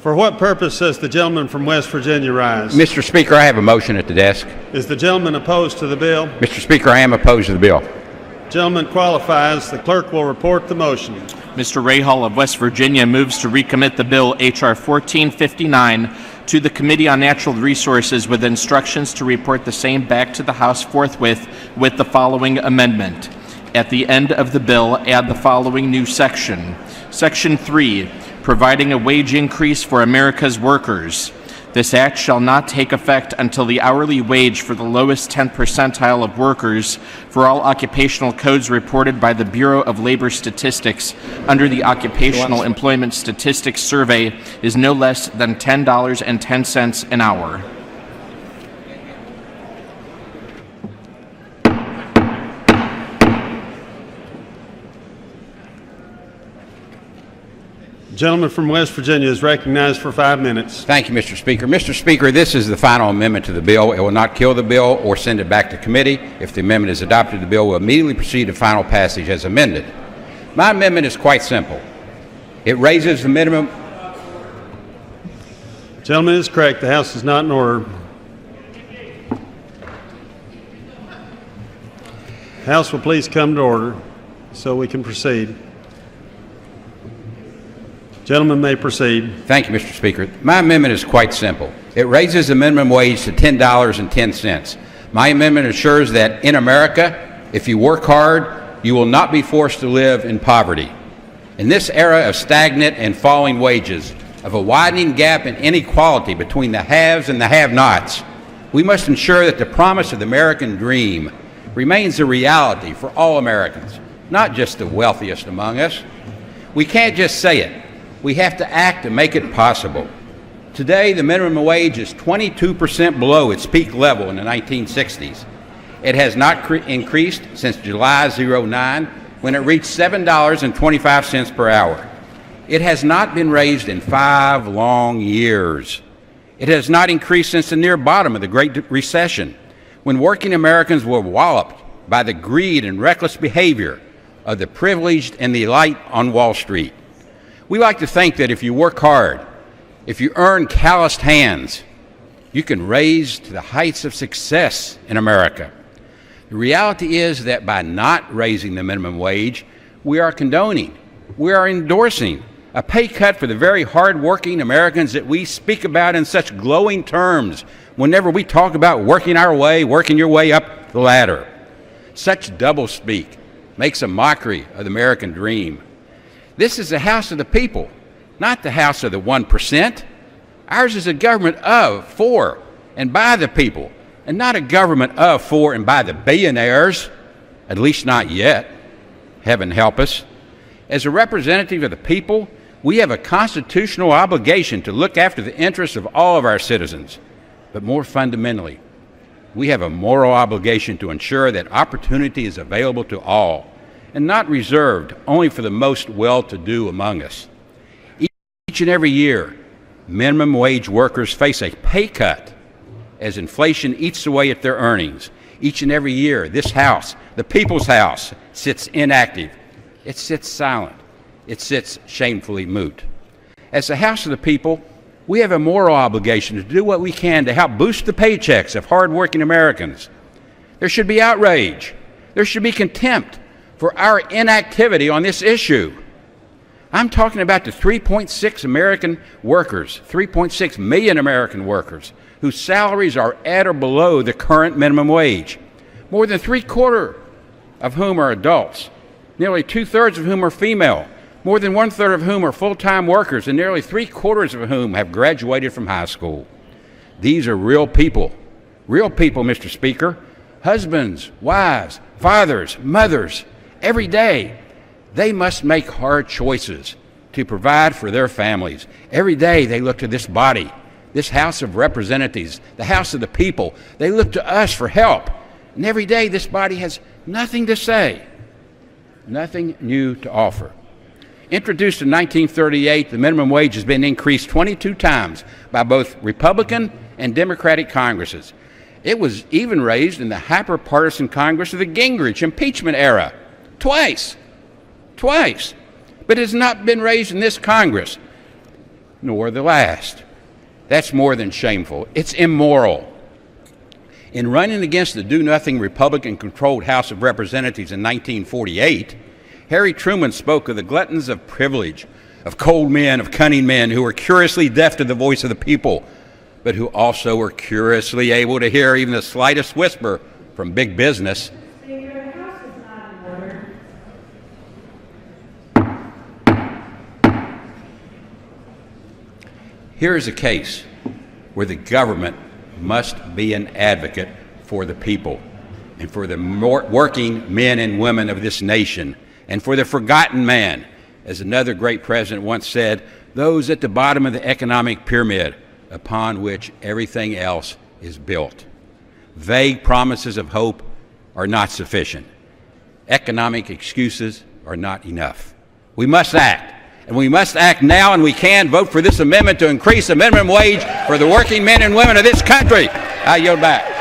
For what purpose does the gentleman from West Virginia rise? Mr. Speaker, I have a motion at the desk. Is the gentleman opposed to the bill? Mr. Speaker, I am opposed to the bill. Gentleman qualifies. The clerk will report the motion. Mr. Rahall of West Virginia moves to recommit the bill H.R. 1459 to the Committee on Natural Resources with instructions to report the same back to the House forthwith with the following amendment. At the end of the bill, add the following new section. Section 3, providing a wage increase for America's workers. This act shall not take effect until the hourly wage for the lowest 10th percentile of workers for all occupational codes reported by the Bureau of Labor Statistics under the Occupational Employment Statistics Survey is no less than $10.10 an hour. The gentleman from West Virginia is recognized for 5 minutes. Thank you, Mr. Speaker. Mr. Speaker, this is the final amendment to the bill. It will not kill the bill or send it back to committee. If the amendment is adopted, the bill will immediately proceed to final passage as amended. My amendment is quite simple. It raises the minimum. Gentleman is correct. The House is not in order. House will please come to order so we can proceed. Gentleman may proceed. Thank you, Mr. Speaker. My amendment is quite simple. It raises the minimum wage to $10.10. My amendment assures that in America, if you work hard, you will not be forced to live in poverty. In this era of stagnant and falling wages, of a widening gap in inequality between the haves and the have-nots, we must ensure that the promise of the American dream remains a reality for all Americans, not just the wealthiest among us. We can't just say it. We have to act to make it possible. Today, the minimum wage is 22% below its peak level in the 1960s. It has not increased since July '09, when it reached $7.25 per hour. It has not been raised in 5 long years. It has not increased since the near bottom of the Great Recession, when working Americans were walloped by the greed and reckless behavior of the privileged and the elite on Wall Street. We like to think that if you work hard, if you earn calloused hands, you can raise to the heights of success in America. The reality is that by not raising the minimum wage, we are condoning, we are endorsing a pay cut for the very hard-working Americans that we speak about in such glowing terms whenever we talk about working our way, working your way up the ladder. Such doublespeak makes a mockery of the American dream. This is the House of the people, not the House of the 1%. Ours is a government of, for, and by the people, and not a government of, for, and by the billionaires, at least not yet. Heaven help us. As a representative of the people, we have a constitutional obligation to look after the interests of all of our citizens. But more fundamentally, we have a moral obligation to ensure that opportunity is available to all, and not reserved only for the most well-to-do among us. Each and every year, minimum wage workers face a pay cut as inflation eats away at their earnings. Each and every year, this House, the People's House, sits inactive. It sits silent. It sits shamefully mute. As the House of the people, we have a moral obligation to do what we can to help boost the paychecks of hardworking Americans. There should be outrage. There should be contempt for our inactivity on this issue. I'm talking about the 3.6 American workers, 3.6 million American workers, whose salaries are at or below the current minimum wage, more than 3/4 of whom are adults, nearly 2/3 of whom are female, more than 1/3 of whom are full-time workers, and nearly 3/4 of whom have graduated from high school. These are real people, Mr. Speaker, husbands, wives, fathers, mothers. Every day, they must make hard choices to provide for their families. Every day, they look to this body, this House of Representatives, the House of the people. They look to us for help. And every day, this body has nothing to say, nothing new to offer. Introduced in 1938, the minimum wage has been increased 22 times by both Republican and Democratic Congresses. It was even raised in the hyper-partisan Congress of the Gingrich impeachment era. Twice. But it has not been raised in this Congress. nor the last. That's more than shameful. It's immoral. In running against the do-nothing Republican-controlled House of Representatives in 1948, Harry Truman spoke of the gluttons of privilege, of cold men, of cunning men who were curiously deaf to the voice of the people, but who also were curiously able to hear even the slightest whisper from big business. Speaker, the House is not in order. Here is a case where the government must be an advocate for the people and for the working men and women of this nation and for the forgotten man. As another great president once said, those at the bottom of the economic pyramid upon which everything else is built. Vague promises of hope are not sufficient. Economic excuses are not enough. We must act. And we must act now, and we can vote for this amendment to increase the minimum wage for the working men and women of this country. I yield back.